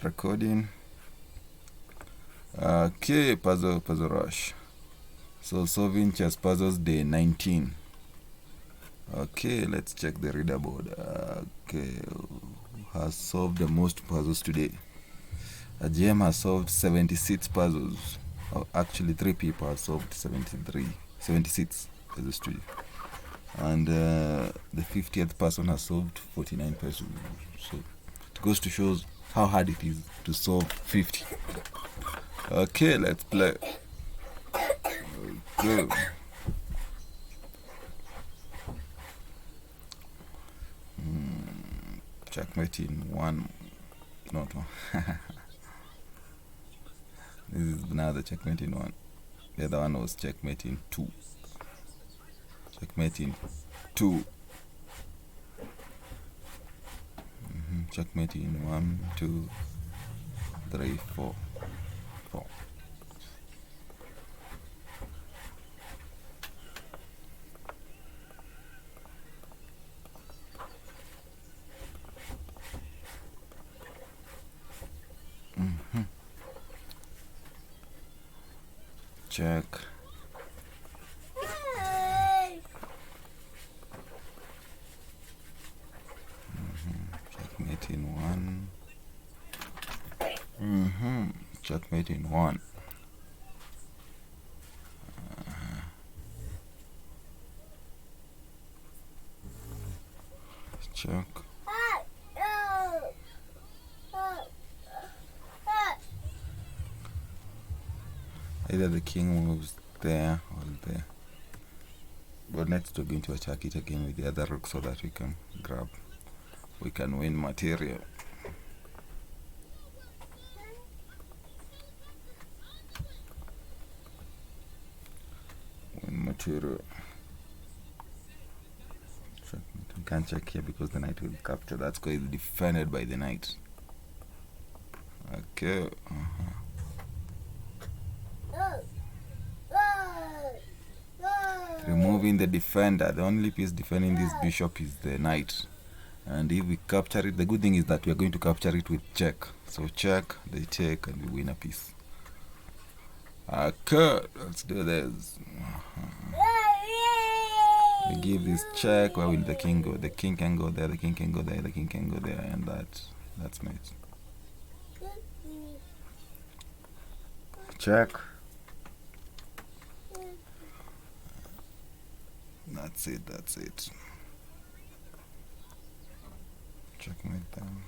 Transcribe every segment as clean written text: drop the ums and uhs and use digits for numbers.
Recording. Okay, puzzle rush. So solving chess puzzles day 19. Okay, let's check the reader board. Okay, who has solved the most puzzles today? GM has solved 76 puzzles. Actually, 3 people have solved 76 puzzles today. And the 50th person has solved 49 puzzles. So it goes to show how hard it is to solve 50. Okay, let's play. Okay. Checkmate in one, not one. This is now the checkmate in one. The other one was checkmate in two. Checkmate in two. Checkmate in 1, 2, 3, 4. Check. Checkmate in 1. Checkmate in 1. Check. Either the king moves there or there. But next we're going to attack it again with the other rook so that we can win material. We can't check here because the knight will capture. That square is defended by the knight. Okay. Removing the defender. The only piece defending this bishop is the knight. And if we capture it, the good thing is that we are going to capture it with check. So check, they take, and we win a piece. Okay, let's do this. We give this check. Where will the king go? The king can go there, the king can go there, the king can go there, and that's mate. Check. That's it. Checkmate them.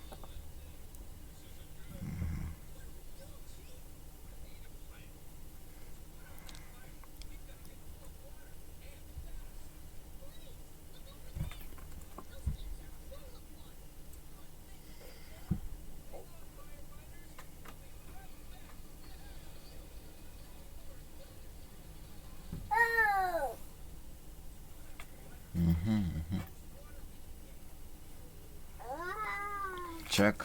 Check.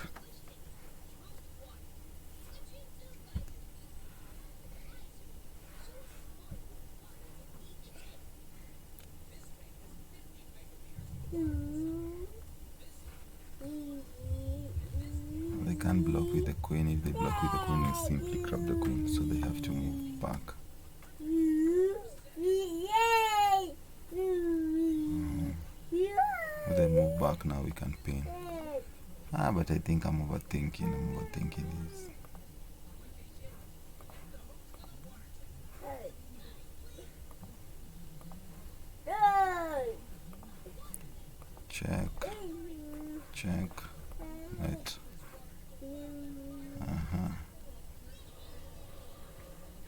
They can't block with the queen. If they block with the queen, they simply grab the queen, so they have to move back. If they move back now, we can pin. But I think I'm overthinking this. Check. Right.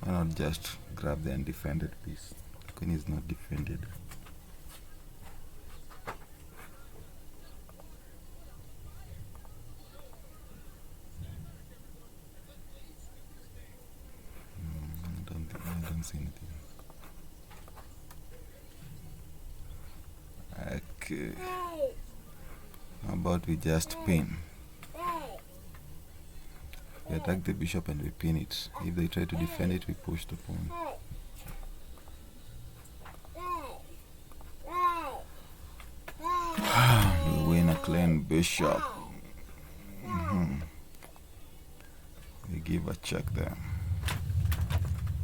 Why not just grab the undefended piece? The queen is not defended. I don't see anything. Okay. How about we just pin? We attack the bishop and we pin it. If they try to defend it, we push the pawn. We win a clean bishop. give a check there.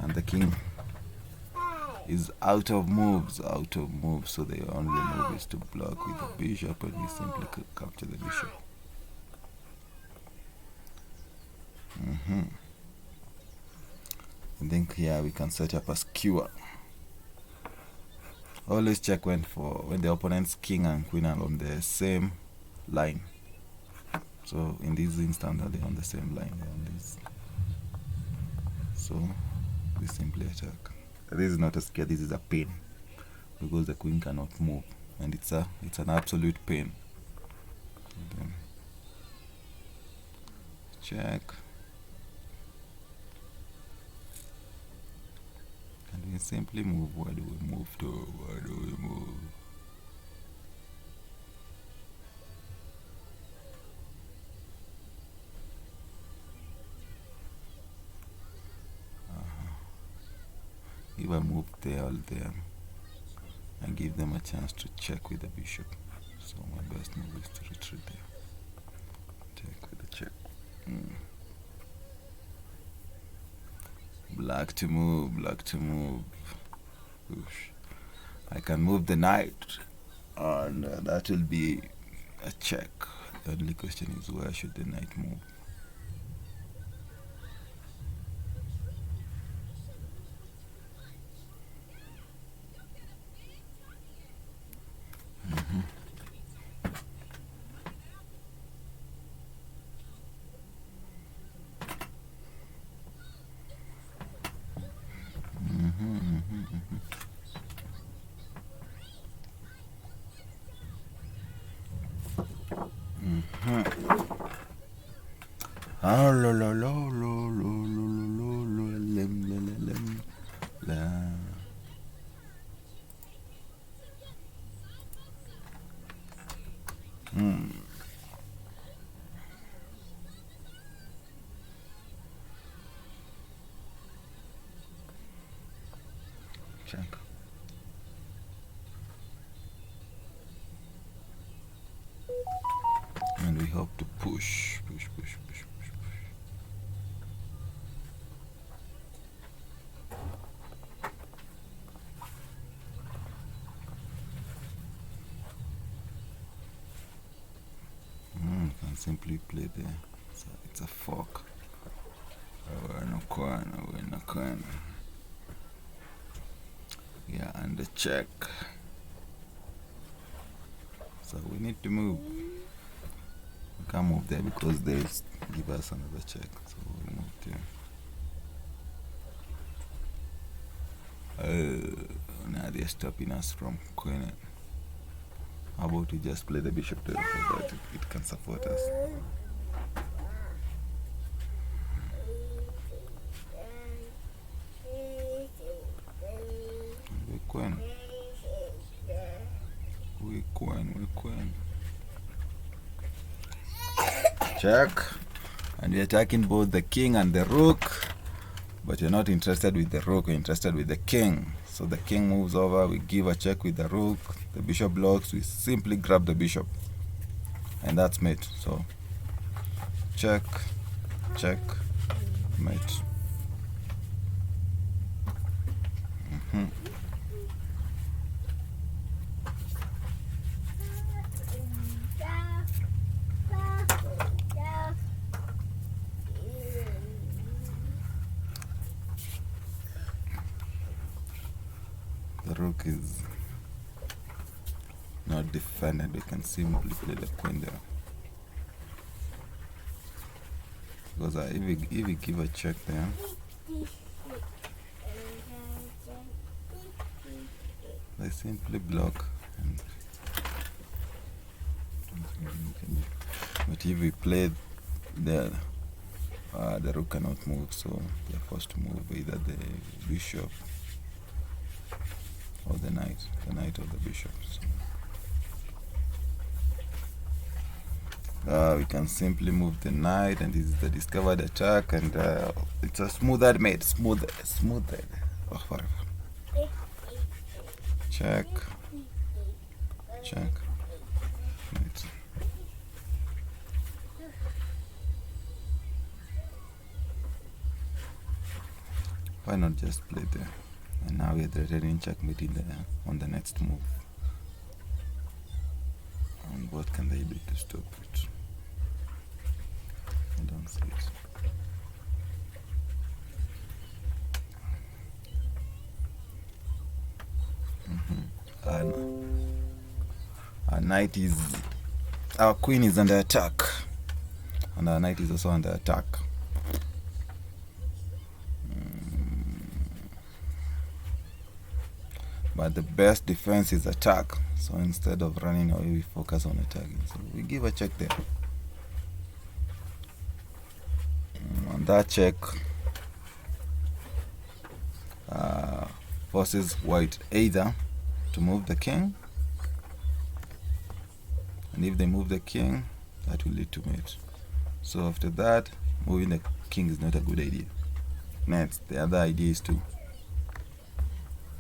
And the king is out of moves, so the only move is to block with the bishop, and we simply capture the bishop. I think here we can set up a skewer. Always check when the opponent's king and queen are on the same line. So in this instance, they're on the same line. They're on this. So we simply attack. This is not a skewer. This is a pain, because the queen cannot move, and it's an absolute pain. Then check. And we simply move. Where do we move to? Where do we move? If I move there or there, I give them a chance to check with the bishop. So my best move is to retreat there. Take with the check. Black to move, black to move. Oosh. I can move the knight, and that will be a check. The only question is, where should the knight move? Ah, la la la la la la la lem la la lem la. Check. And we hope to push. Can simply play there. So it's a fork. We're in a coin. Yeah, and the check. So we need to move. We can't move there because they give us another check. So we'll move there. Now they're stopping us from queen. How about we just play the bishop there so that it can support us? We queen. Check. And we're attacking both the king and the rook. But you're not interested with the rook, you're interested with the king. So the king moves over, we give a check with the rook, the bishop blocks, we simply grab the bishop. And that's mate. So check, mate. The rook is not defended. We can simply play the queen there. Because if we give a check there, they simply block. But if we play there, the rook cannot move, so they're forced to move either the bishop or the knight or the bishop. So, we can simply move the knight, and this is the discovered attack, and it's a smoothed mate, smoothed. Oh, whatever. Check. Right. Why not just play there? And now we're threatening checkmate on the next move. And what can they do to stop it? I don't see it. Our queen is under attack, and our knight is also under attack. But the best defense is attack, so instead of running away we focus on attacking. So we give a check there. On that check, forces white either to move the king, and if they move the king, that will lead to mate. So after that, moving the king is not a good idea. Next, the other idea is to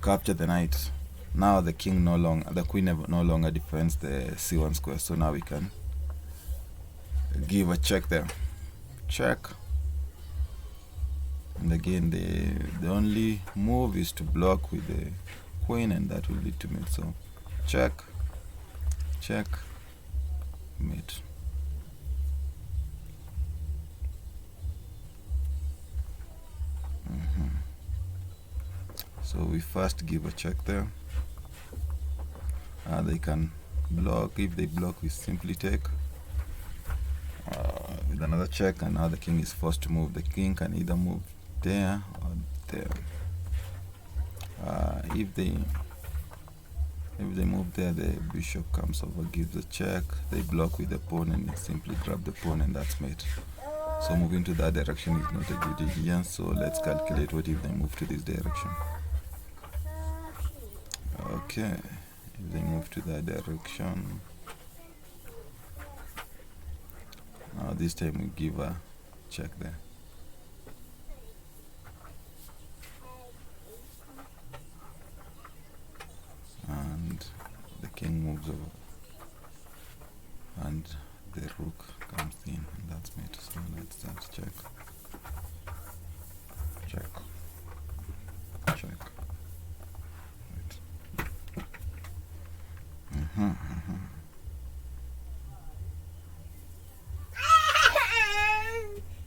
capture the knight. Now the queen no longer defends the c1 square, so now we can give a check there. Check. And again, the only move is to block with the queen, and that will lead to mate. So check, check, mate. So we first give a check there. They can block. If they block, we simply take with another check, and now the king is forced to move. The king can either move there or there. If they move there, the bishop comes over, gives a check. They block with the pawn, and they simply grab the pawn, and that's mate. So moving to that direction is not a good idea. So let's calculate what if they move to this direction. Okay, if they move to that direction, now this time we give a check there. And the king moves over, and the rook comes in, and that's mate. So let's start check, check, check.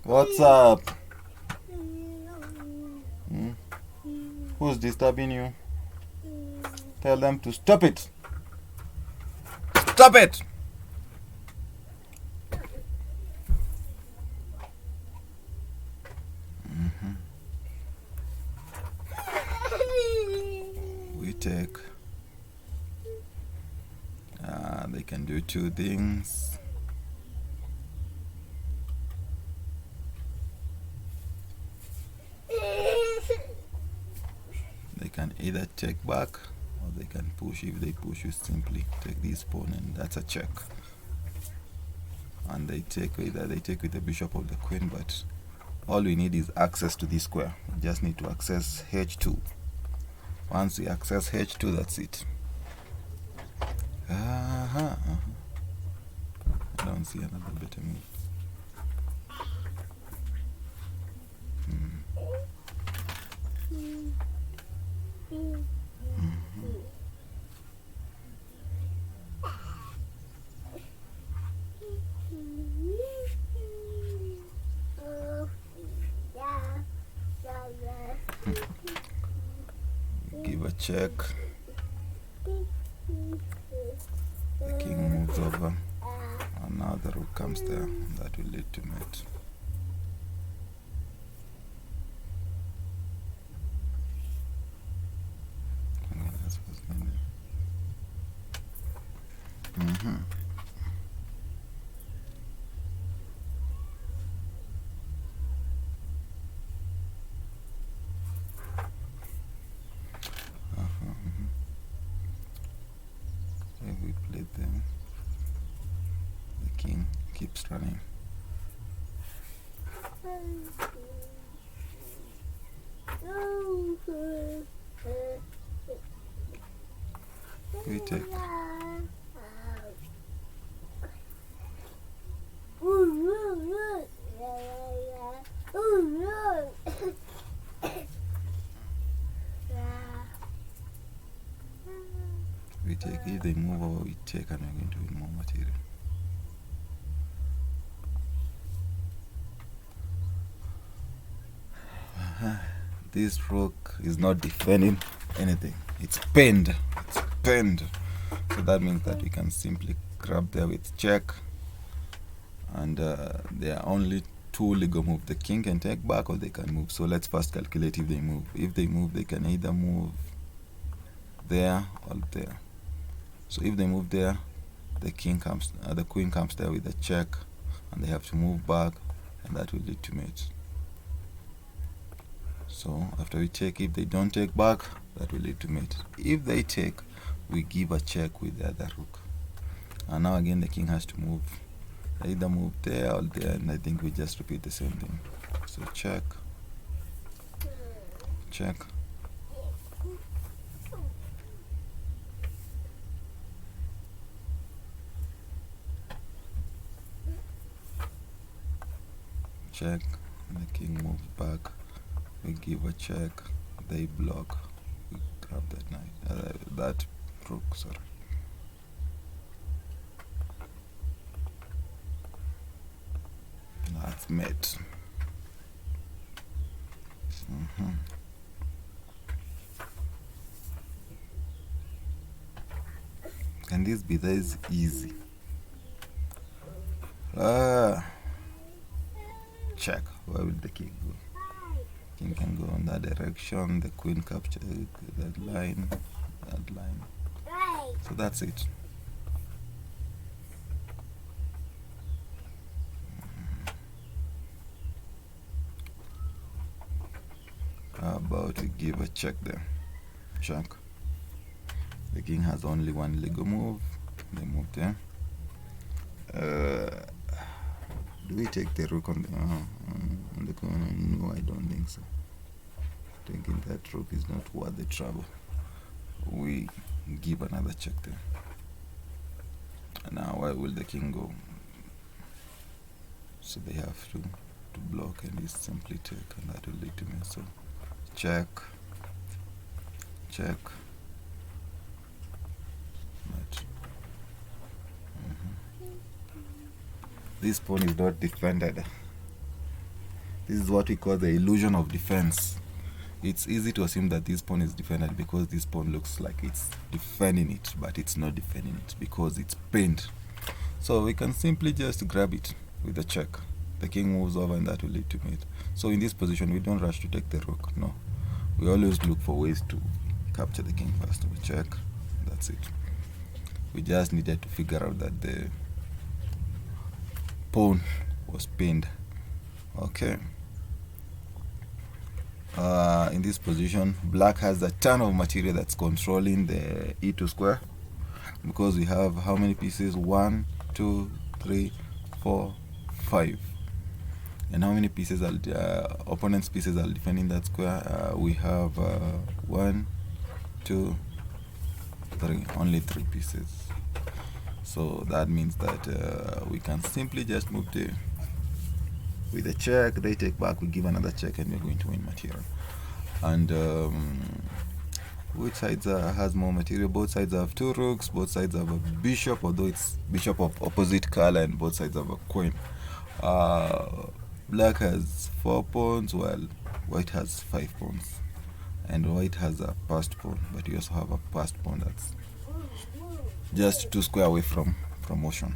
What's up? Who's disturbing you? Tell them to stop it. Stop it! We take. They can do two things. They can either take back, or they can push. If they push, you simply take this pawn, and that's a check. And they take with the bishop or the queen, but all we need is access to this square. We just need to access h2. Once we access h2, that's it. I don't see another better move. Give a check. The king moves over, and now the rook comes there, and that will lead to mate. That's what's going on. If we play them, the king keeps running. We take. take. If they move over, we take, and we're going to win more material. This rook is not defending anything. It's pinned. It's pinned. So that means that we can simply grab there with check. And there are only two legal moves. The king can take back or they can move. So let's first calculate if they move. If they move, they can either move there or there. So if they move there, the king comes, the queen comes there with a check, and they have to move back, and that will lead to mate. So after we take, if they don't take back, that will lead to mate. If they take, we give a check with the other rook. And now again the king has to move. Either move there or there, and I think we just repeat the same thing. So check, check, check, and the king moves back. We give a check, they block, we grab that knight, that rook, sorry. That's mate. Can this be this easy? Check. Where will the king go? King can go in that direction. The queen capture that line. That line. So that's it. How about we give a check there? Check. The king has only one legal move. They move there. Do we take the rook on the corner? No, I don't think so. Thinking that rook is not worth the trouble. We give another check there. Now where will the king go? So they have to block, and we simply take, and that will lead to me. So check, check. This pawn is not defended. This is what we call the illusion of defense. It's easy to assume that this pawn is defended because this pawn looks like it's defending it, but it's not defending it because it's pinned. So we can simply just grab it with a check. The king moves over, and that will lead to mate. So in this position, we don't rush to take the rook. No, we always look for ways to capture the king first. We check. That's it. We just needed to figure out that the pawn was pinned. Okay. In this position, black has a ton of material that's controlling the e2 square, because we have how many pieces? 1, 2, 3, 4, 5. And how many pieces are opponent's pieces are defending that square? We have 1, 2, 3. Only 3 pieces. So that means that we can simply just move there with a check. They take back, we give another check, and we're going to win material. And which sides has more material? Both sides have 2 rooks, both sides have a bishop, although it's bishop of opposite color, and both sides have a queen. Black has 4 pawns, while white has 5 pawns, and white has a passed pawn, but we also have a passed pawn that's just 2 square away from motion.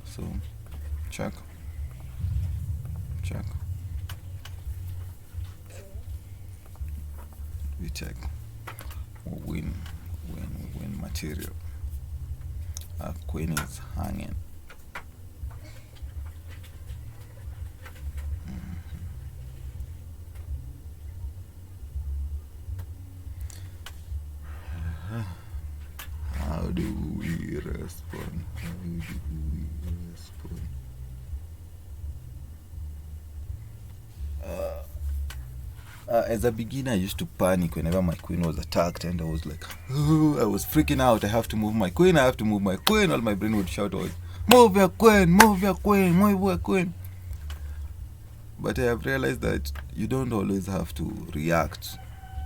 So check, check, we check, we win material. Our queen is hanging. How do we respond? How do we respond? As a beginner, I used to panic whenever my queen was attacked, and I was like, oh, I was freaking out. I have to move my queen, I have to move my queen. All my brain would shout always, move your queen, move your queen, move your queen. But I have realized that you don't always have to react,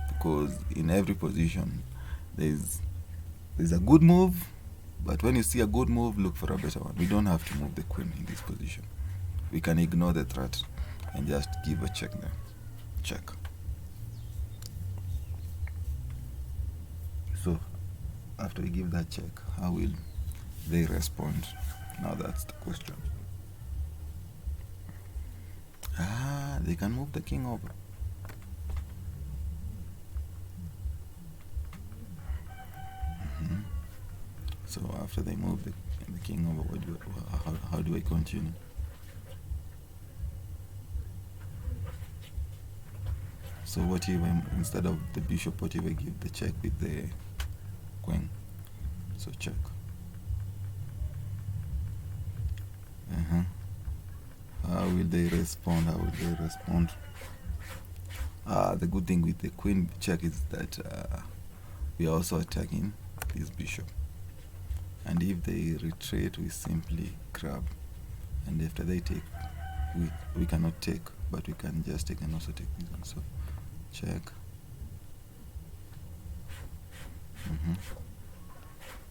because in every position there's There's a good move, but when you see a good move, look for a better one. We don't have to move the queen in this position. We can ignore the threat and just give a check there. Check. So after we give that check, how will they respond? Now that's the question. They can move the king over. So after they move the king over, how do I continue? So what if instead of the bishop, what if I give the check with the queen? So check. How will they respond? The good thing with the queen check is that we are also attacking this bishop, and if they retreat, we simply grab, and after they take, we cannot take, but we can just take and also take this one. So check.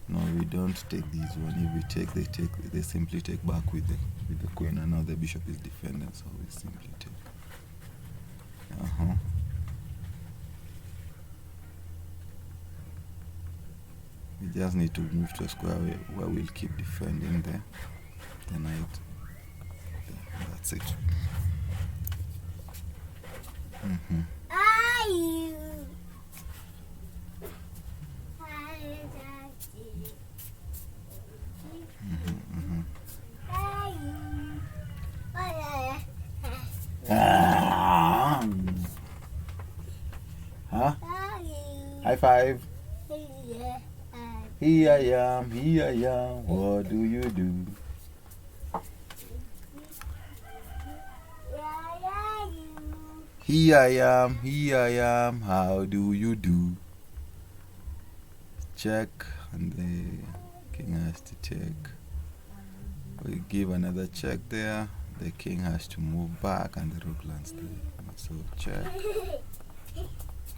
No, we don't take this one. If we take, they simply take back with the queen, and now the bishop is defended, so we simply take. We just need to move to a square where we'll keep defending the knight. That's it. High five. Here I am, what do you do? Here I am, how do you do? Check, and the king has to take. We give another check there, the king has to move back, and the rook lands there. So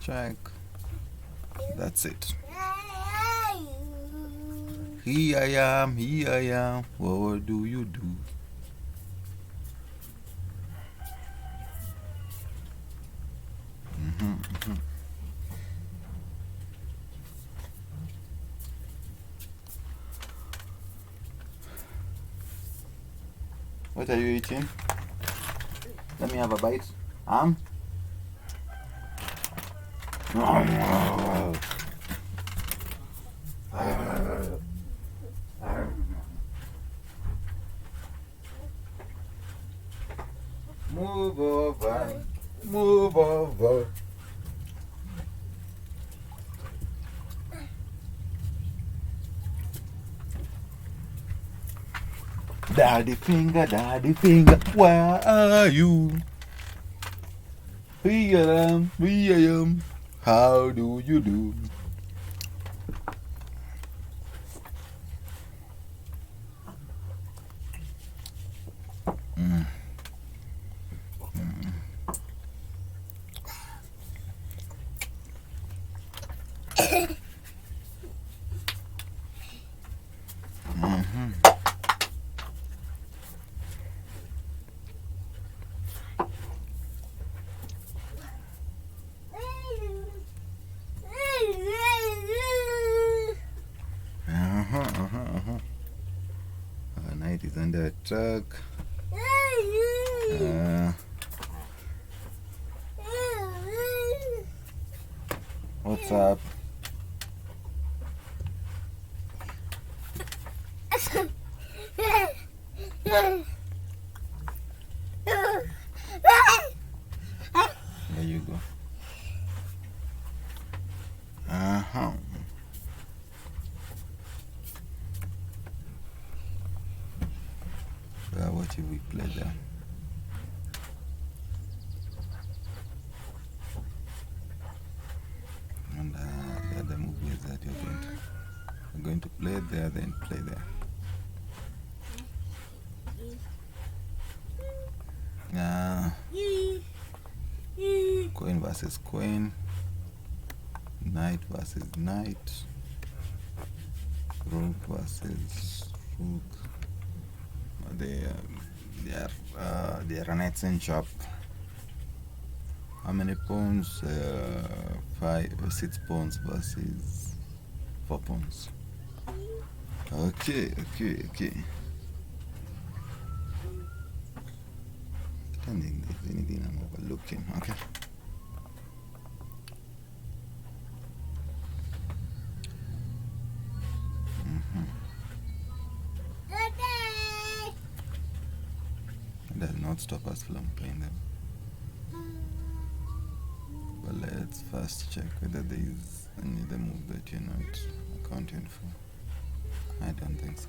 check, that's it. Here I am, what do you do? What are you eating? Let me have a bite. Move over. Daddy finger, where are you? Here I am, how do you do? Knight is under attack. What's up? There you go. What if we play there? And the other move is that you're going to play there, then play there. Queen versus queen, knight versus knight. Rook versus Rook. They are knights and chop. How many pawns? 6 pawns versus 4 pawns. Okay. I don't think there's anything I'm overlooking. Okay. It does not stop us from playing them. But let's first check whether there is any other move that you're not accounting for. I don't think so.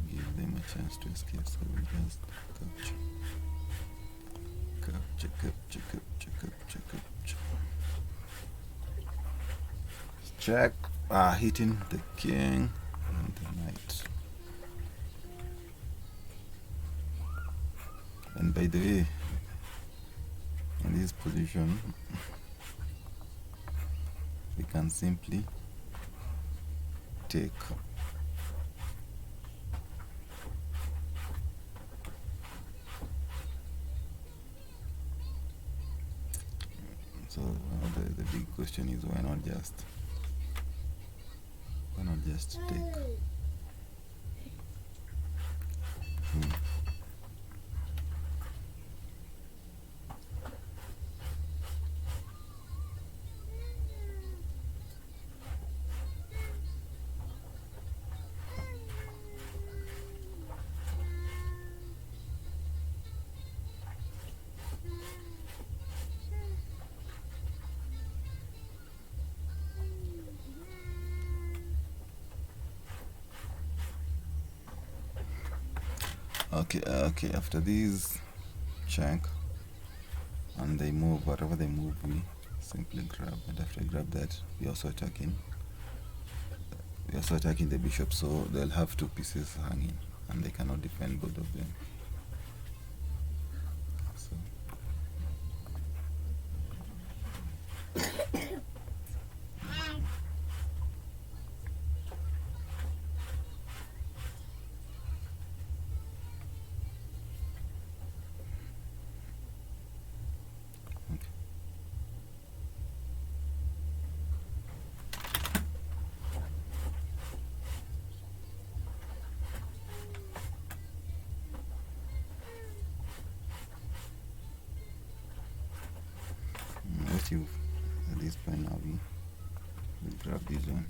Give them a chance to escape, so we just capture. Check. Hitting the king and the knight. And by the way, in this position, we can simply take. So the big question is why not just take. Okay, after this check and they move, whatever they move, we simply grab, and after I grab that, we're also attacking the bishop, so they'll have 2 pieces hanging and they cannot defend both of them. So what you at this point now we'll grab this one.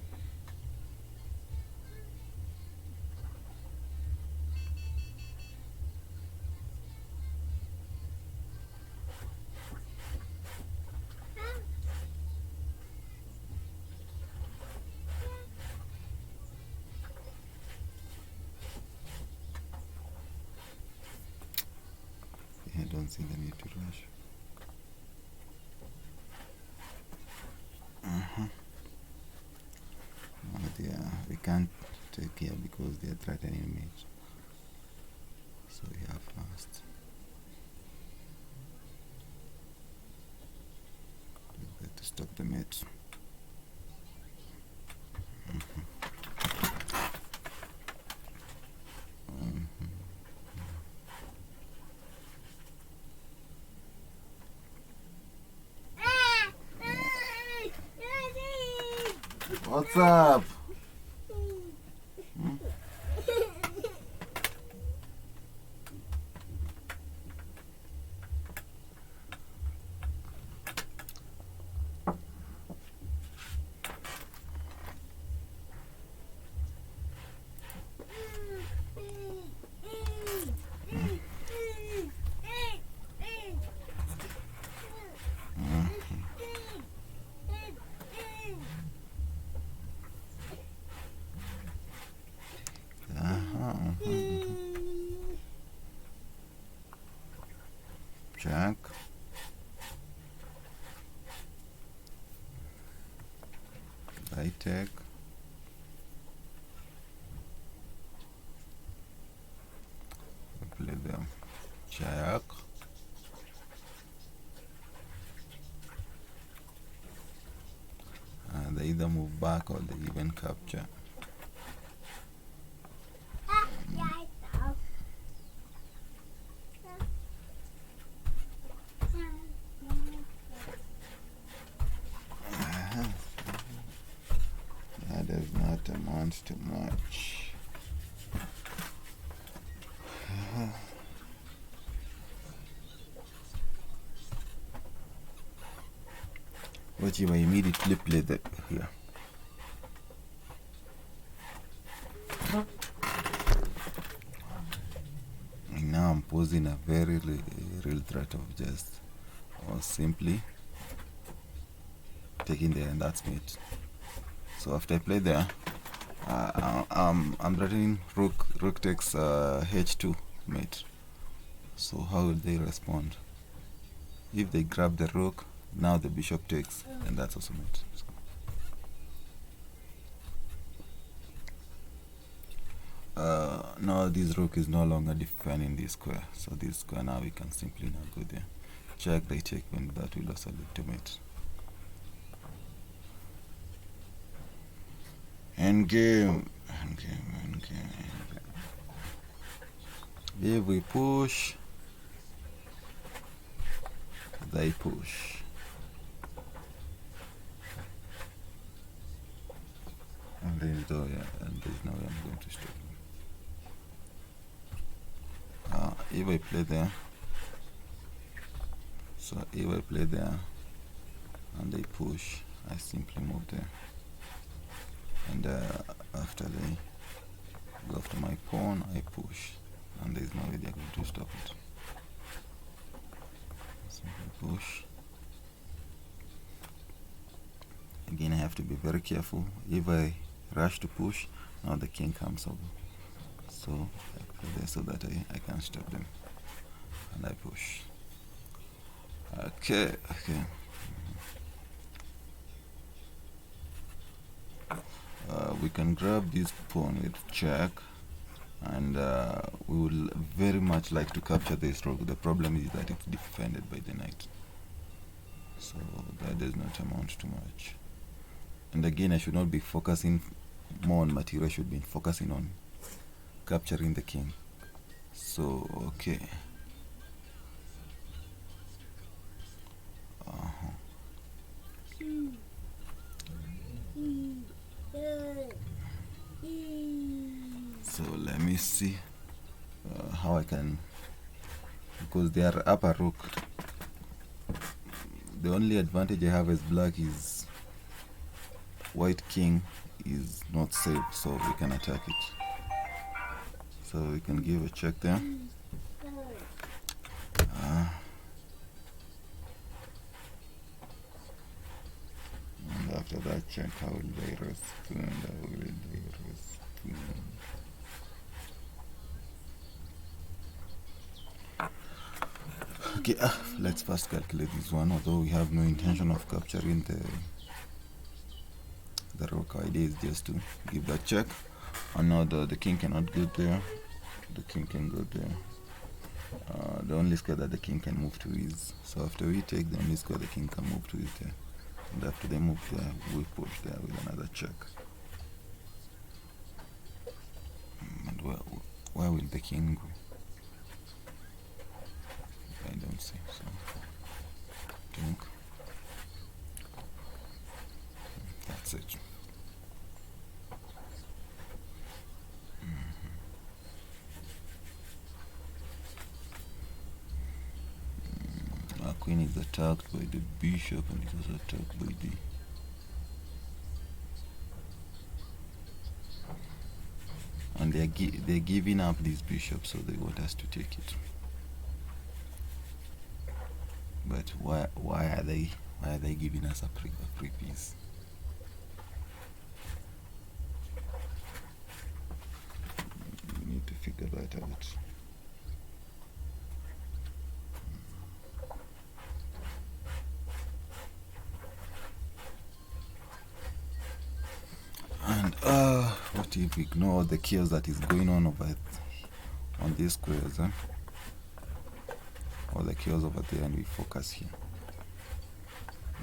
I don't see the need to rush. We can't take here because they are threatening me. So we have fast. To stop the mate. What's up? Check. I take. Play them. Check. They either move back or they even capture. That does not amount to much. But you will immediately play that here. And now I'm posing a very real threat of just or simply taking there, and that's it. So after I play there, I'm threatening rook takes h2 mate. So how will they respond? If they grab the rook, now the bishop takes, and that's also mate. Now this rook is no longer defending this square, so this square now we can simply now go there. Check, they take, and that will also lead to mate. Endgame. If we push, they push. And there's no way I'm going to stop them. If I play there, so if I play there and they push, I simply move there. And after they go after my pawn, I push, and there's no way they're going to stop it. Simply push. Again, I have to be very careful. If I rush to push, now the king comes over. So I put there so that I can stop them, and I push. Okay. We can grab this pawn with check, and we would very much like to capture this rook. The problem is that it's defended by the knight, so that does not amount to much. And again, I should not be focusing more on material. I should be focusing on capturing the king. So okay. So let me see how I can, because they are upper rook. The only advantage I have as black is white king is not safe, so we can attack it. So we can give a check there. And after that check, how will they respond? Okay, let's first calculate this one. Although we have no intention of capturing the rook, idea is just to give that check. And now the king cannot go there. The king can go there. The only square that the king can move to is, so after we take the only square the king can move to is there. And after they move there, we push there with another check. And where will the king go? I don't see, so I think that's it. Our queen is attacked by the bishop, and it was attacked by the and they're giving up this bishop, so they want us to take it. But why are they giving us a free piece? We need to figure that out. if we ignore the chaos that is going on over on these squares, or the chaos over there, and we focus here,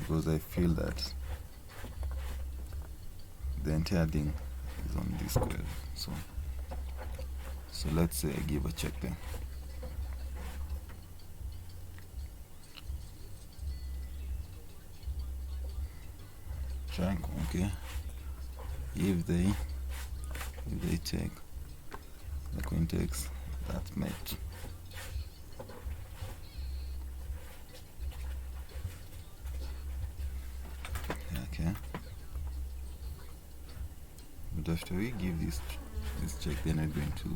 because I feel that the entire thing is on this square. So let's say I give a check there. Check, okay. If they check, the queen takes, that's mate. Okay. But after we give this check, then I'm going to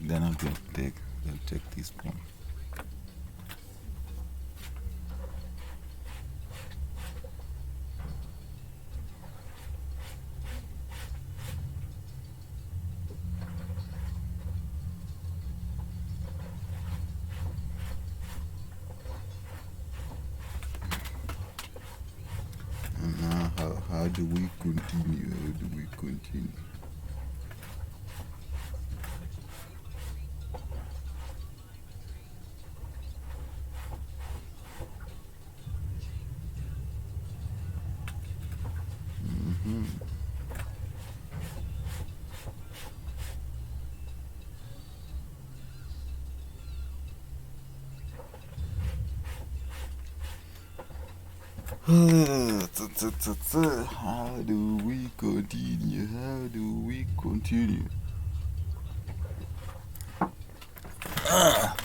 then I'm going to take this pawn. And now how do we continue? How do we continue?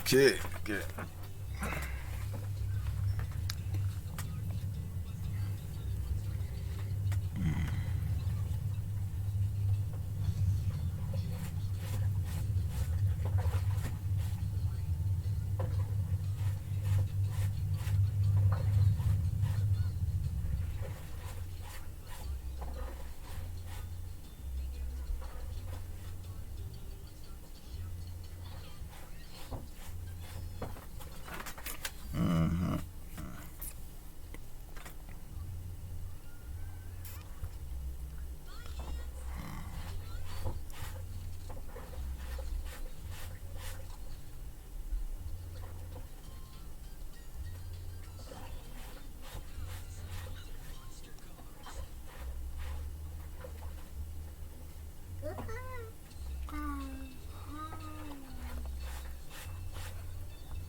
Okay.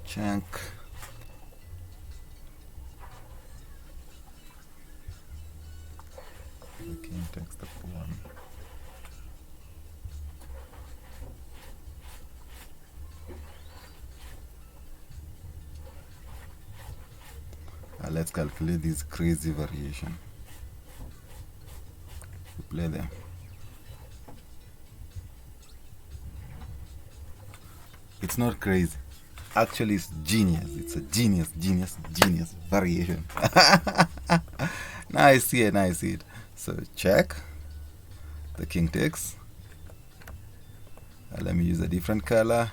Check. The king takes the pawn. Let's calculate this crazy variation. We play them. It's not crazy. Actually, it's genius. It's a genius variation. Now I see it. So check. The king takes. Let me use a different color.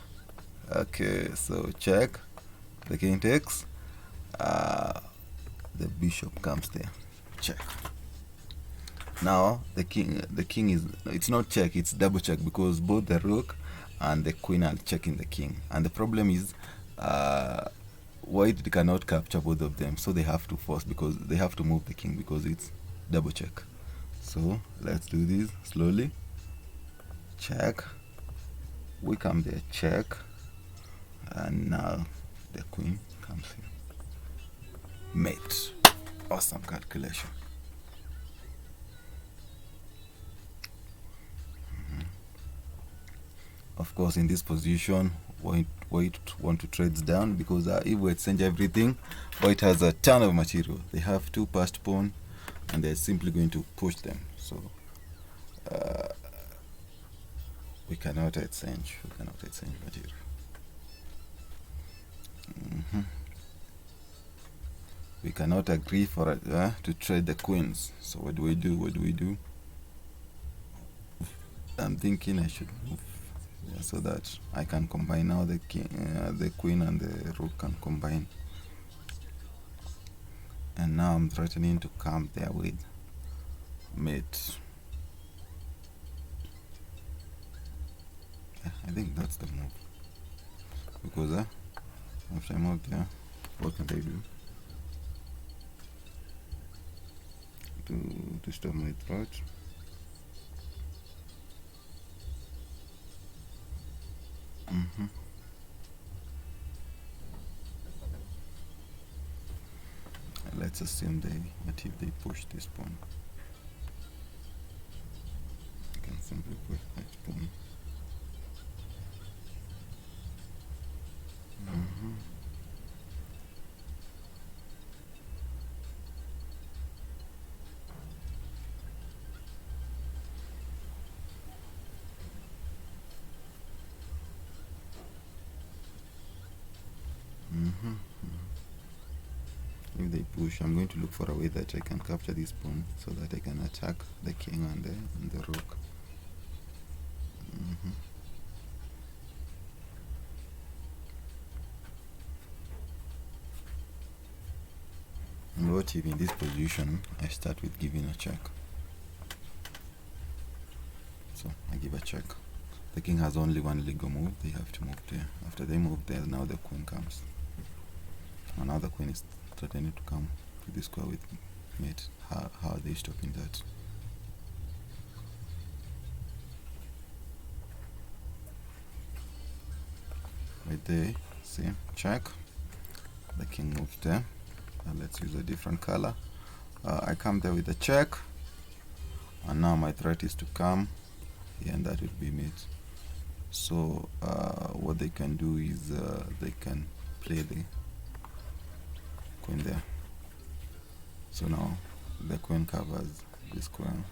Okay, so check. The king takes. The bishop comes there. Check. Now the king is, it's not check, it's double check, because both the rook and the queen are checking the king, and the problem is white cannot capture both of them, so they have to force, because they have to move the king because it's double check. So let's do this slowly. Check. We come there, check, and now the queen comes here. Mate. Awesome calculation. Of course, in this position, white want to trade down, because if we exchange everything, white has a ton of material. They have two passed pawn, and they're simply going to push them. So we cannot exchange. Material. We cannot agree for to trade the queens. So what do we do? I'm thinking I should move so that I can combine now. The king, the queen and the rook can combine. And now I'm threatening to come there with mate. Yeah, I think that's the move, because after I move there, what can I do to stop my threat? Let's assume that if they push this pawn, I can simply push that pawn. If they push, I'm going to look for a way that I can capture this pawn so that I can attack the king and the rook. And what if in this position I start with giving a check? So I give a check. The king has only one legal move. They have to move there. After they move there, now the queen comes. And now the queen is threatening to come to this square with mate. How are they stopping that? Right there, see, check. The king moves there. Let's use a different color. I come there with a check, and now my threat is to come here, and that would be mate. So what they can do is they can play the queen there. So now the queen covers the square,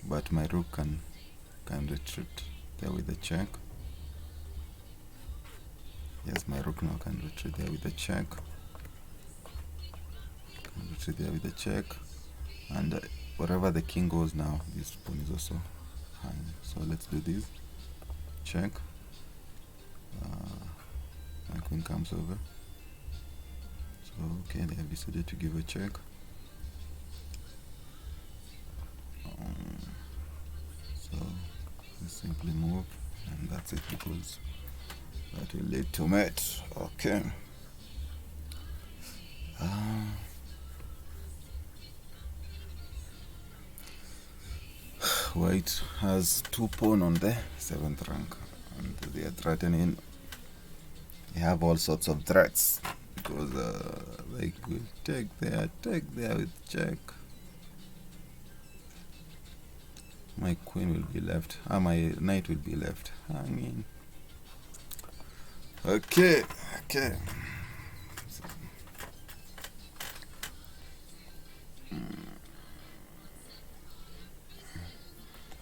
but my rook can retreat there with the check. Yes, my rook now can retreat there with the check. And wherever the king goes now, this pawn is also hanging. So let's do this. Check. My queen comes over. So okay, they have decided to give a check. So we simply move, and that's it, because that will lead to mate. Okay. White has 2 pawns on the 7th rank, and they are threatening. They have all sorts of threats, because they will take there with check. My queen will be left. My knight will be left hanging. Okay.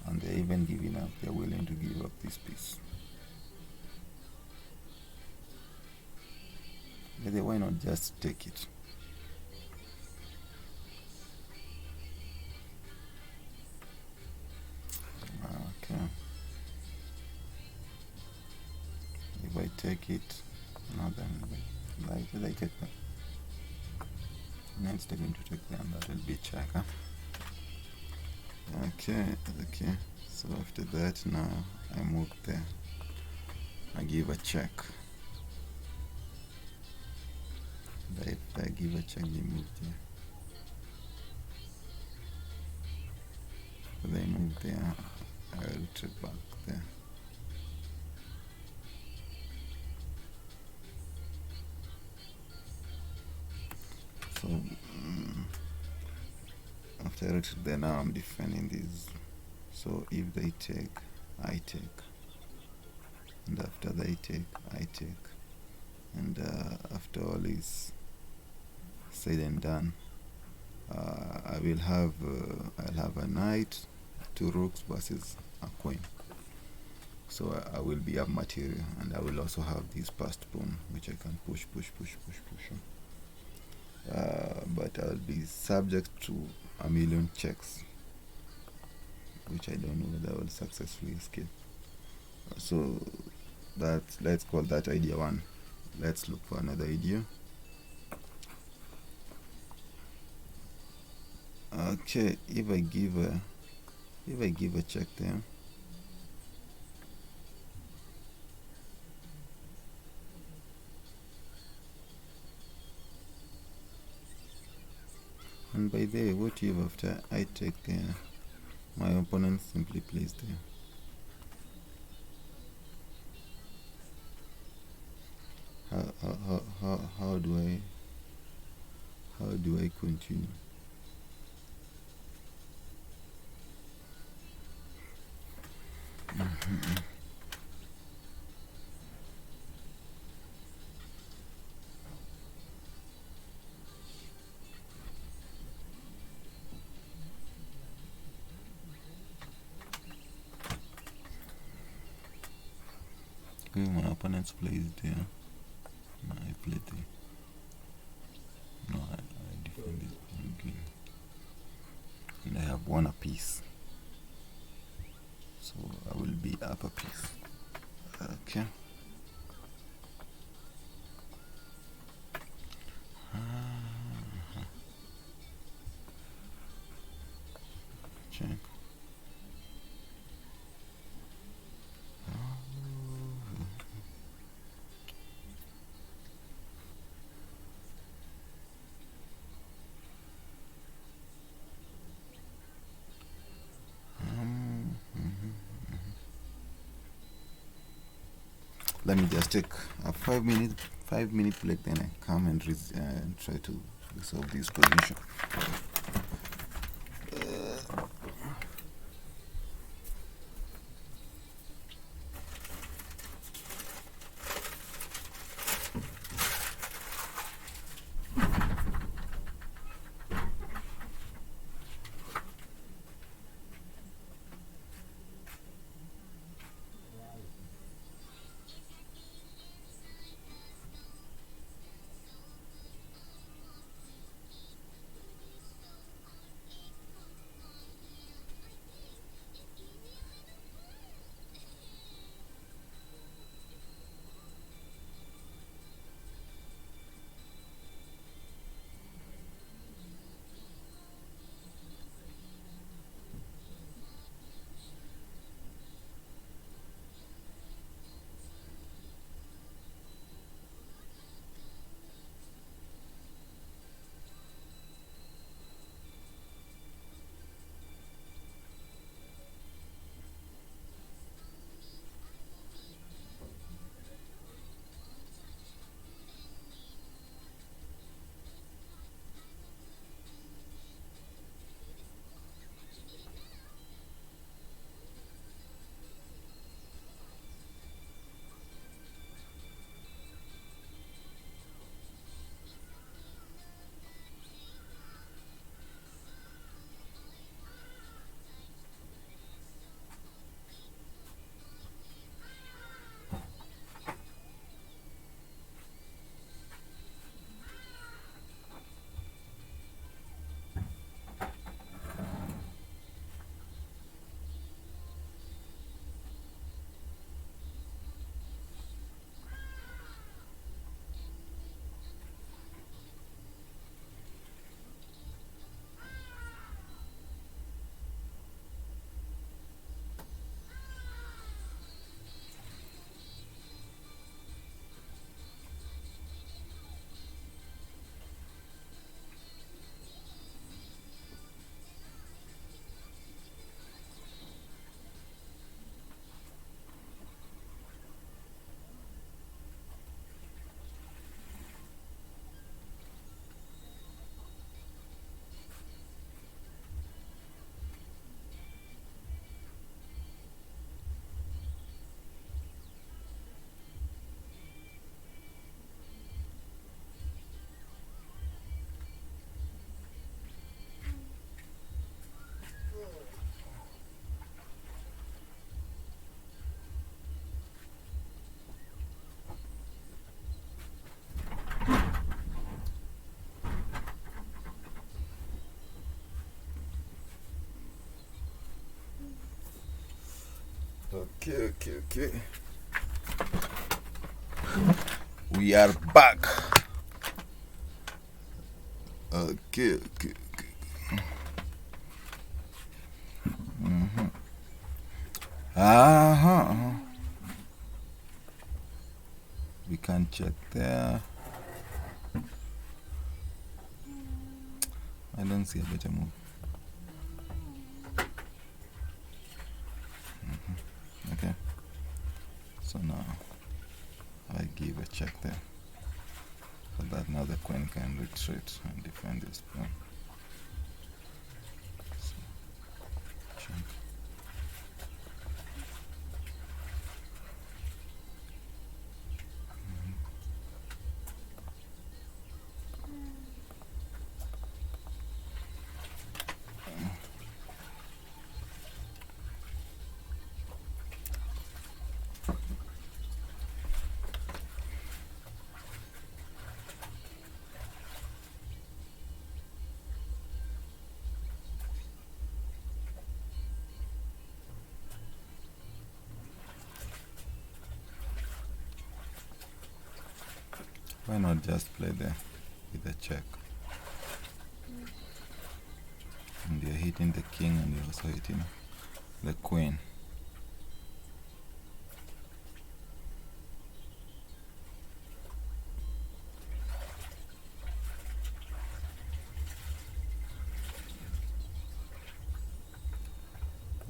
And they're even giving up. They're willing to give up this piece. But why not just take it? Okay. If I take it, now then they take that. Next they're going to take them. That will be check. Huh? Okay. So after that, now I move there. I give a check. If I give a check, they move there. If they move there, I will retreat back there. So after I retreat there, now I'm defending these. So if they take, I take. And after they take, I take. And after all is said and done, I'll have a knight, 2 rooks versus a queen. So I will be up material, and I will also have this passed pawn, which I can push. But I'll be subject to a million checks, which I don't know whether I will successfully escape. So let's call that idea 1. Let's look for another idea. Okay, if I give a check there, and by there what you have after I take my opponent simply plays there. How do I continue? Okay, my opponent's plays there. No, I play there. No, I defend this game. And I have one apiece. So I will be up a piece. Okay. Check. Let me just take a 5-minute break, then I come and try to resolve this position. Okay. We are back. Okay. We can check there. I don't see a better move. Okay. So now I give a check there. So that now the queen can retreat and defend this pawn. So, check. Why not just play there with a check? And you're hitting the king and you're also hitting the queen.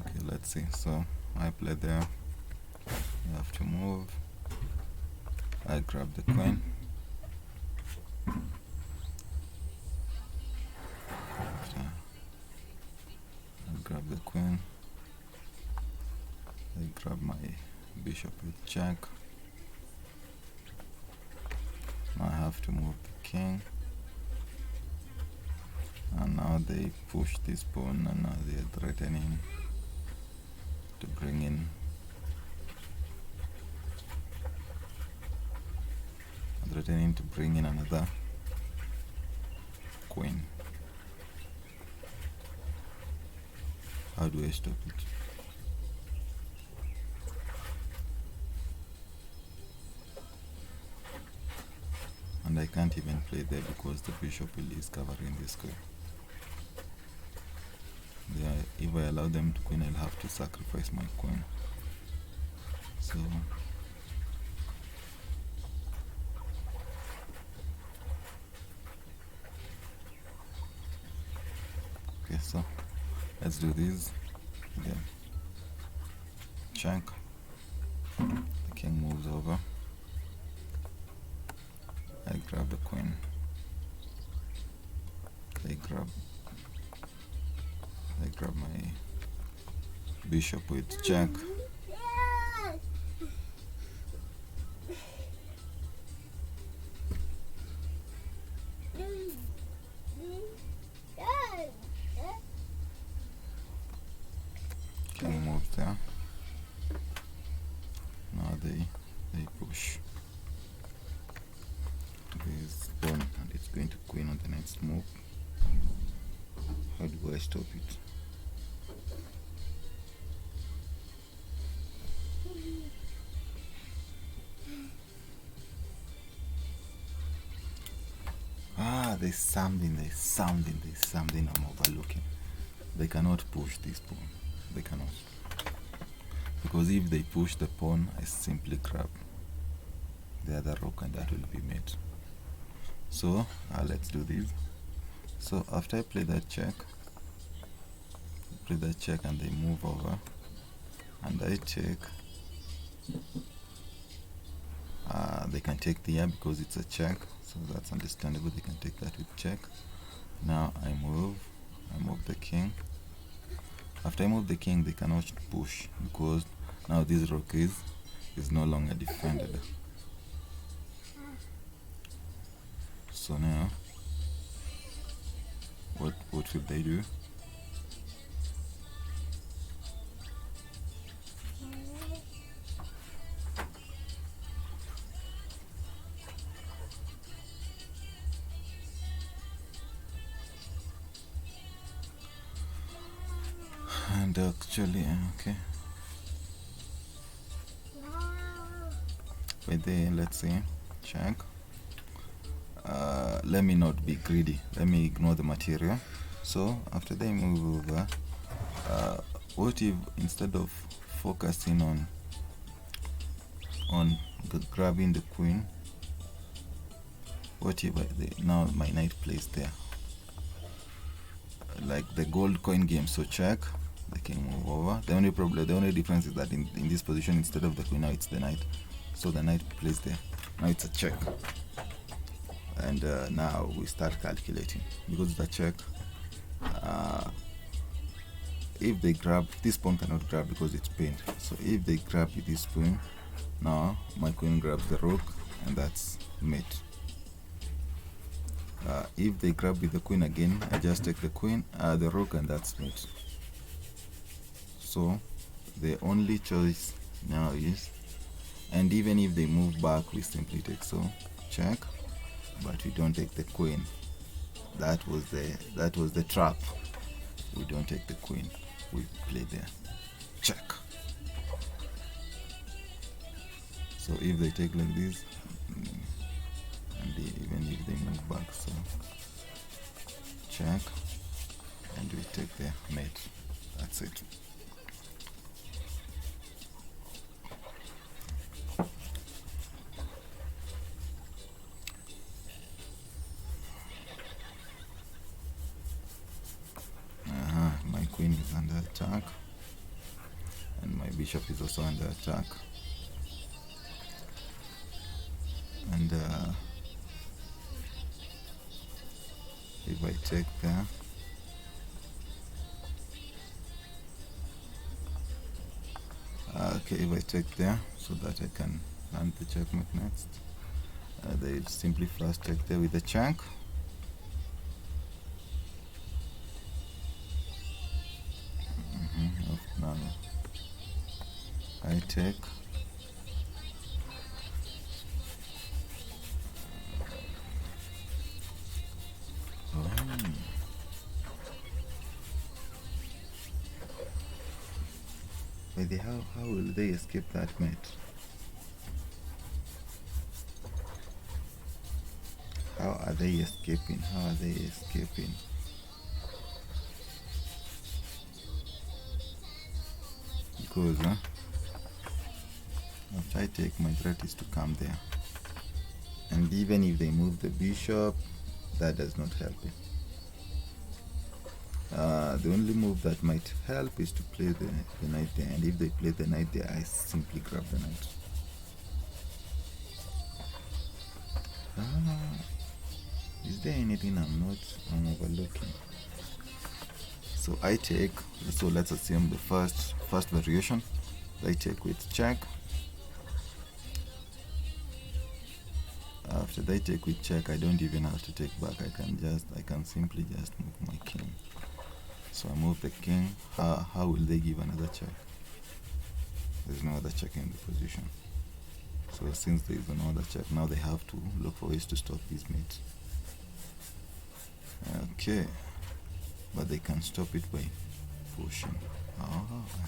Okay, let's see. So I play there. You have to move. I grab the queen. I grab the queen. I grab my bishop with check. Now I have to move the king. And now they push this pawn and now they are threatening to bring in another queen. How do I stop it? And I can't even play there because the bishop is covering this square. If I allow them to queen, I'll have to sacrifice my queen. So okay, so let's do this again. Check. The king moves over. I grab the queen. I grab my bishop with check. King moves there. Now they push this pawn and it's going to queen on the next move. How do I stop it? There's something I'm overlooking. They cannot push this pawn. They cannot. Because if they push the pawn, I simply grab the other rook and that will be mate. So let's do this. So after I play that check and they move over and I take, they can take the because it's a check, so that's understandable. They can take that with check. Now I move the king. After I move the king, they cannot push because now this rook is no longer defended. So now what should they do? And actually, okay. By there, let's see, check. Let me not be greedy, let me ignore the material. So after they move over, what if instead of focusing on grabbing the queen, what if now my knight plays there, like the gold coin game? So check, the king move over. The only difference is that in this position, instead of the queen, now it's the knight. So the knight plays there. Now it's a check. And now we start calculating, because it's a check. If they grab, this pawn cannot grab because it's pinned. So if they grab with this queen, now my queen grabs the rook, and that's mate. If they grab with the queen again, I just take the rook, and that's mate. So the only choice now is, and even if they move back, we simply take, so check, but we don't take the queen. That was the trap. We don't take the queen, we play there, check. So if they take like this, and even if they move back, so check, and we take the mate. That's it. My queen is under attack, and my bishop is also under attack. And if I take there, okay, if I take there, so that I can land the checkmate next, they simply first take there with the check. Now I take, how will they escape that mate? How are they escaping? Because after I take, my threat is to come there, and even if they move the bishop, that does not help it. The only move that might help is to play the knight there, and if they play the knight there, I simply grab the knight. Is there anything I'm overlooking? So I take, so let's assume the first variation. I take with check. After they take with check, I don't even have to take back. I can simply just move my king. So I move the king. How will they give another check? There's no other check in the position. So since there is no other check, now they have to look for ways to stop this mate. Okay, but they can stop it by pushing. I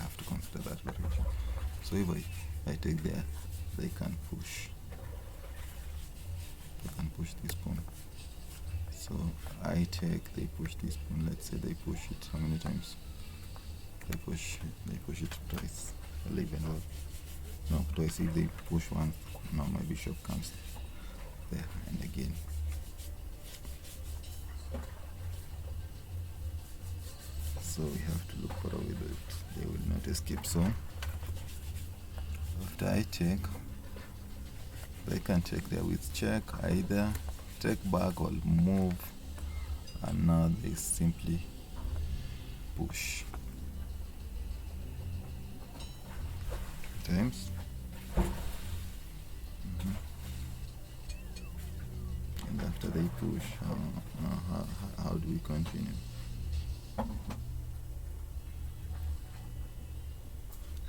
have to consider that variation. So if I take there, they can push. They can push this pawn. So I take, they push this pawn. Let's say they push it how many times? They push it twice. I'll even out. No, twice. If they push once, now my bishop comes there, and again. So we have to look for a way that they will not escape. So after I take, they can take there with check, either take back or move, and now they simply push times. And after they push, how do we continue?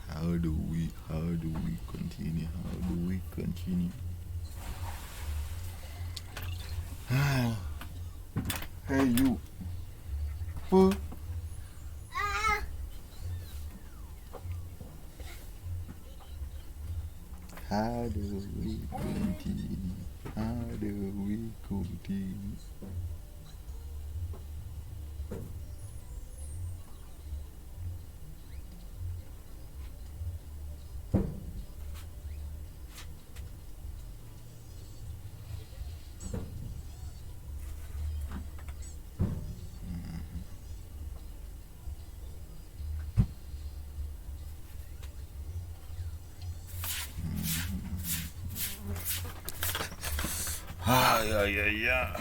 How do we continue? Hey you. Poo. How do we continue? How do we continue? Ah, yeah.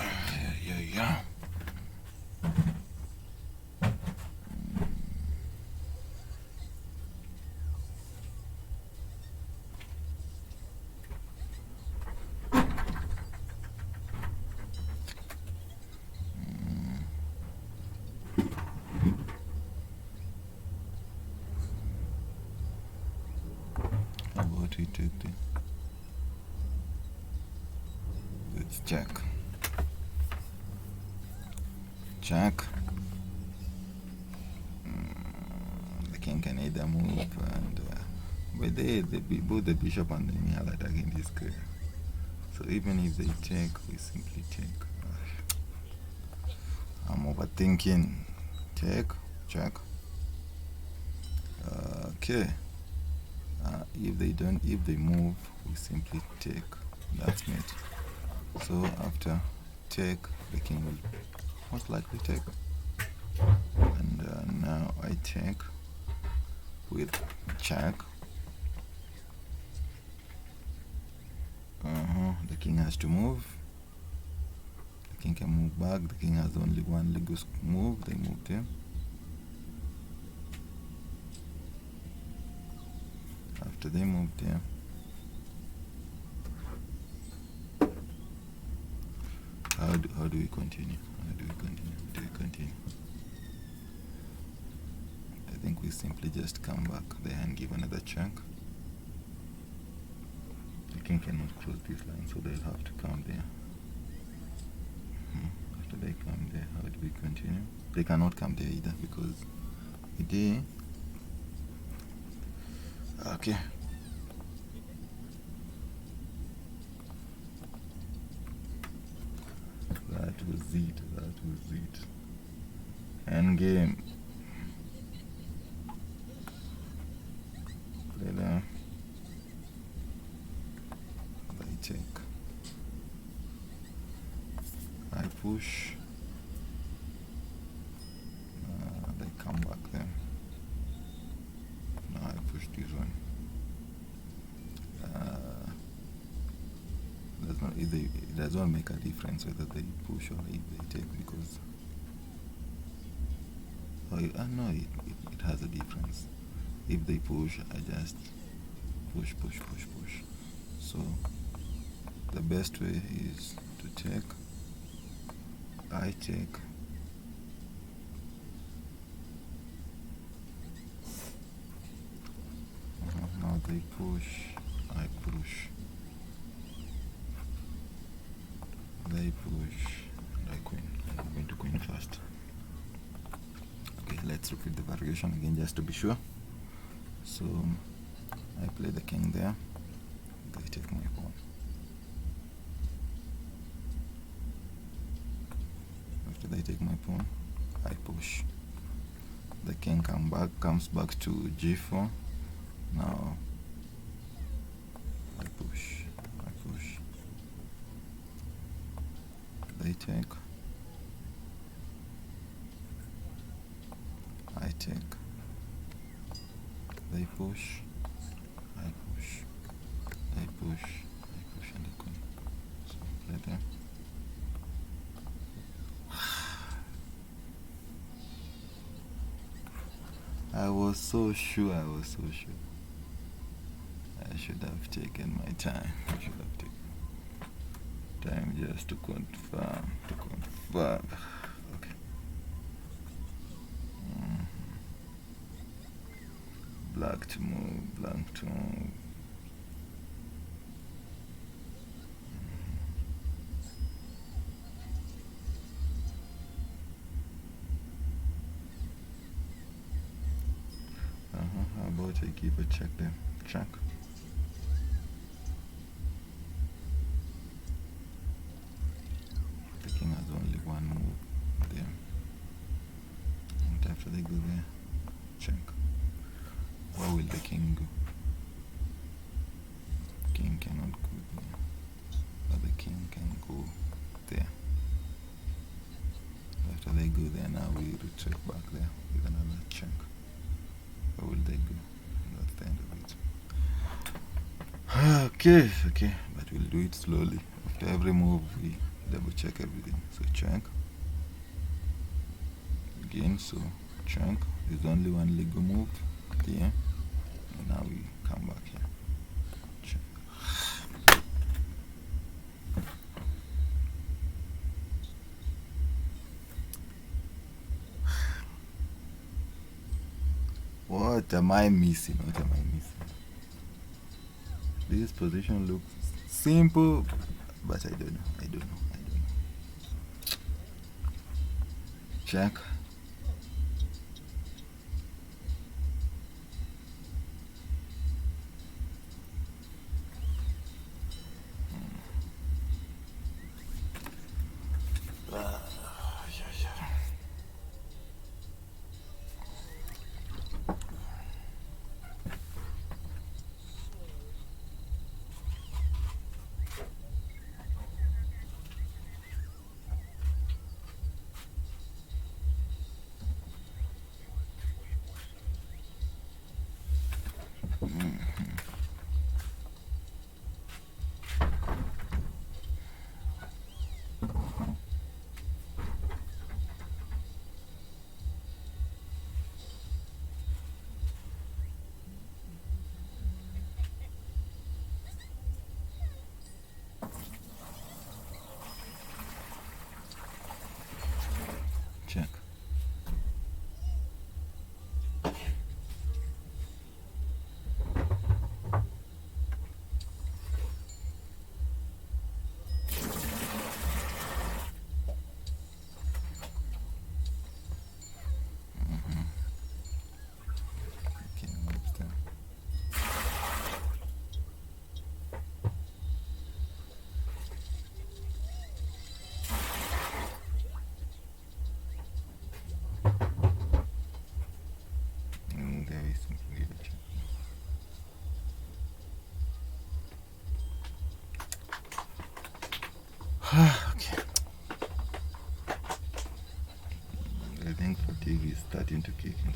How about we take the... Let's check. The king can either move and but both the bishop and the male attacking this square. So even if they take, we simply take. I'm overthinking. Take, check. Okay. If they move, we simply take. That's it. So after take, the king will most likely take. And now I take with check. The king has to move. The king can move back. The king has only one leg to move. They moved him. After they moved him, how do we continue? Do we continue? I think we simply just come back there and give another check. The king cannot cross this line, so they'll have to come there. After they come there, how do we continue? They cannot come there either because they... Okay. That was it. End game. Play there. They take. I push. They come back there. Now I push this one. It does not make a difference whether they push or if they take because no, it has a difference. If they push, I just push. So the best way is to take. I take. Now they push, I push. They push, and I queen. I'm going to queen first. Okay, let's repeat the variation again just to be sure. So I play the king there. They take my pawn. After they take my pawn, I push. The king comes back to g4. Now I push. They take. I take. They push. I push. They push. I push and I queen. So play there. I was so sure. I should have taken my time. Time just to confirm. Okay. Black to move, blank to move. How about I give a check there? Check. go there now. We recheck back there with another check. Where will they go? That's the end of it. Okay, but we'll do it slowly. After every move, we double check everything. So check again. So check. There's only one Lego move here, and now we come back here. Check. What am I missing? This position looks simple, but I don't know. Check. Check. Okay, what's that? There is something here. Check. Okay. I think fatigue is starting to kick in.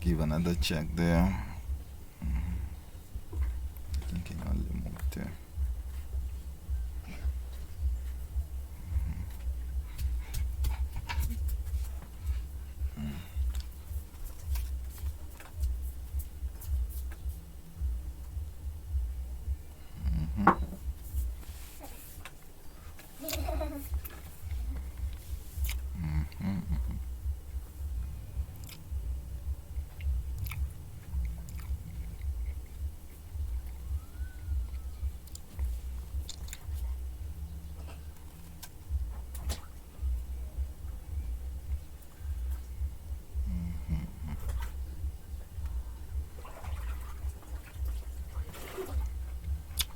Give another check there. I think I only moved there.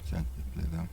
Check the play there.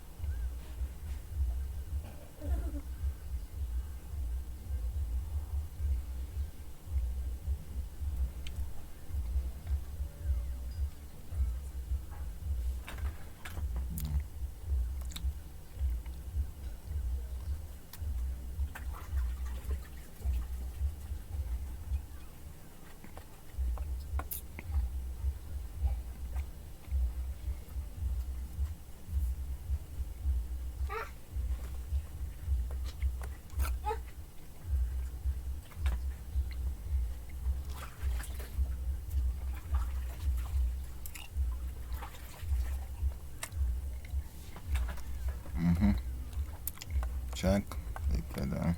Check. They play there.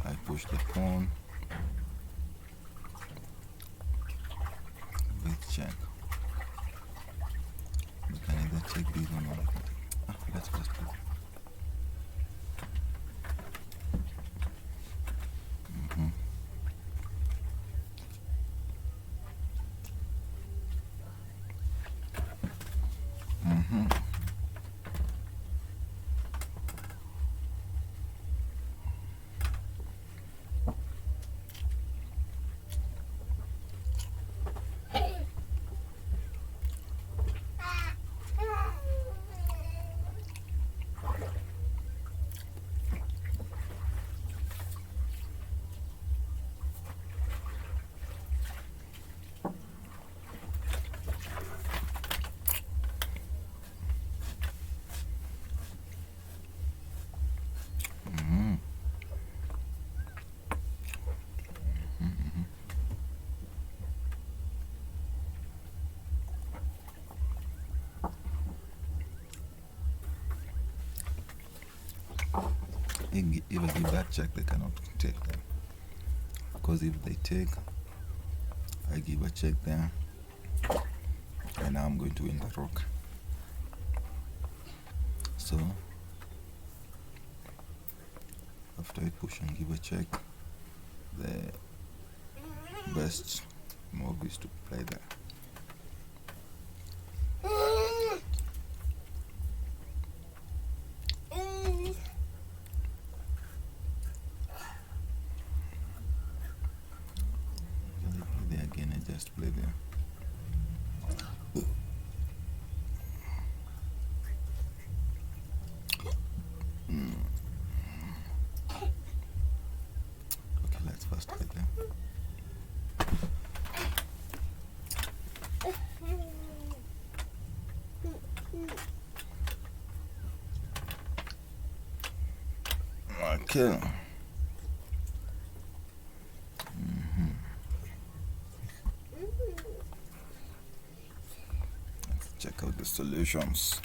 I push the pawn. Let's check. We can either check this one or we can take. Let's just play. if I give that check, they cannot take them. Because if they take, I give a check there, and now I'm going to win the rook. So after I push and give a check, the best move is to play there. Again, I just play there. Okay, let's first play there. Okay. Let's check out the solutions.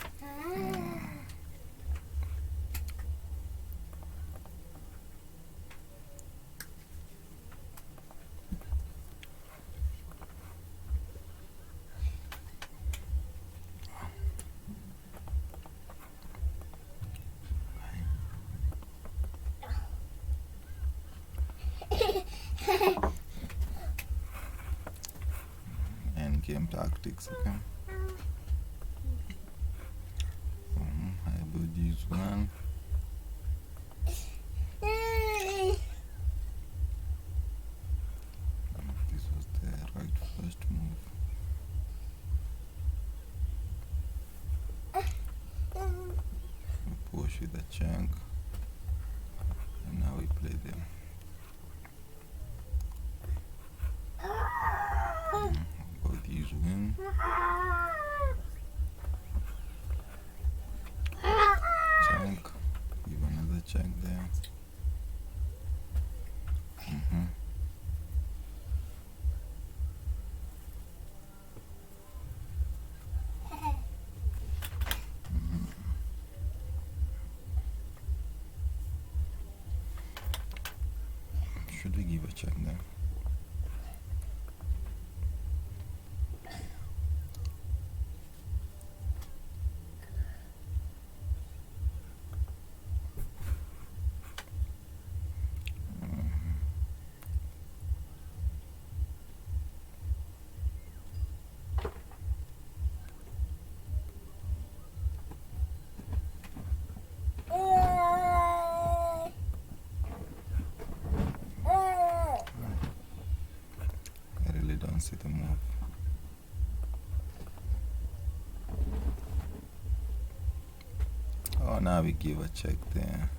And game tactics, okay. I will use one. This was the right first move. We push with a chunk, and now we play them. Both these win. Chunk, give another chunk there. Should we give a check there? Don't see the move. Oh, now we give a check there.